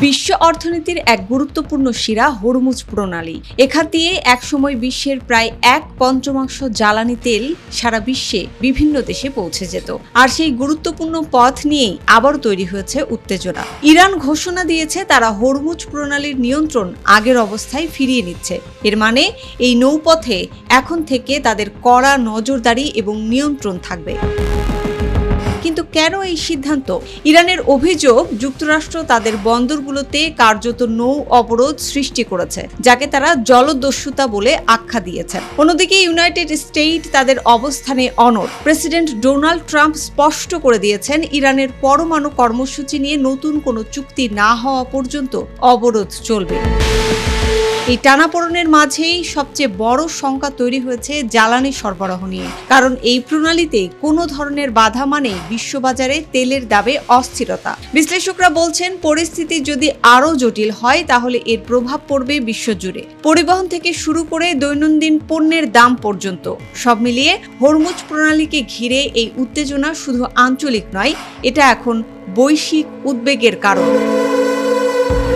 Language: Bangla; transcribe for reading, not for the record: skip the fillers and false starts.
বিশ্ব অর্থনীতির এক গুরুত্বপূর্ণ শিরা হরমুজ প্রণালী। এখান দিয়ে একসময় বিশ্বের প্রায় 1/5 জ্বালানি তেল সারা বিশ্বে বিভিন্ন দেশে পৌঁছে যেত। আর সেই গুরুত্বপূর্ণ পথ নিয়েই আবার তৈরি হয়েছে উত্তেজনা। ইরান ঘোষণা দিয়েছে তারা হরমুজ প্রণালীর নিয়ন্ত্রণ আগের অবস্থায় ফিরিয়ে নিচ্ছে। এর মানে এই নৌপথে এখন থেকে তাদের কড়া নজরদারি এবং নিয়ন্ত্রণ থাকবে। কিন্তু কেন এই সিদ্ধান্ত? ইরানের অভিযোগ, যুক্তরাষ্ট্র তাদের বন্দরগুলোতে কার্যত নৌ অবরোধ সৃষ্টি করেছে, যাকে তারা জলদস্যুতা বলে আখ্যা দিয়েছেন। অন্যদিকে ইউনাইটেড স্টেট তাদের অবস্থানে অনড়। প্রেসিডেন্ট ডোনাল্ড ট্রাম্প স্পষ্ট করে দিয়েছেন, ইরানের পরমাণু কর্মসূচি নিয়ে নতুন কোনো চুক্তি না হওয়া পর্যন্ত অবরোধ চলবে। এই টানাপোড়েনের মাঝেই সবচেয়ে বড় শঙ্কা তৈরি হয়েছে জ্বালানি সরবরাহ নিয়ে। কারণ এই প্রণালীতে কোনো ধরনের বাধা মানে বিশ্ববাজারে তেলের দামে অস্থিরতা। বিশ্লেষকরা বলছেন, পরিস্থিতি যদি আরও জটিল হয় তাহলে এর প্রভাব পড়বে বিশ্বজুড়ে, পরিবহন থেকে শুরু করে দৈনন্দিন পণ্যের দাম পর্যন্ত। সব মিলিয়ে হরমুজ প্রণালীকে ঘিরে এই উত্তেজনা শুধু আঞ্চলিক নয়, এটা এখন বৈশ্বিক উদ্বেগের কারণ।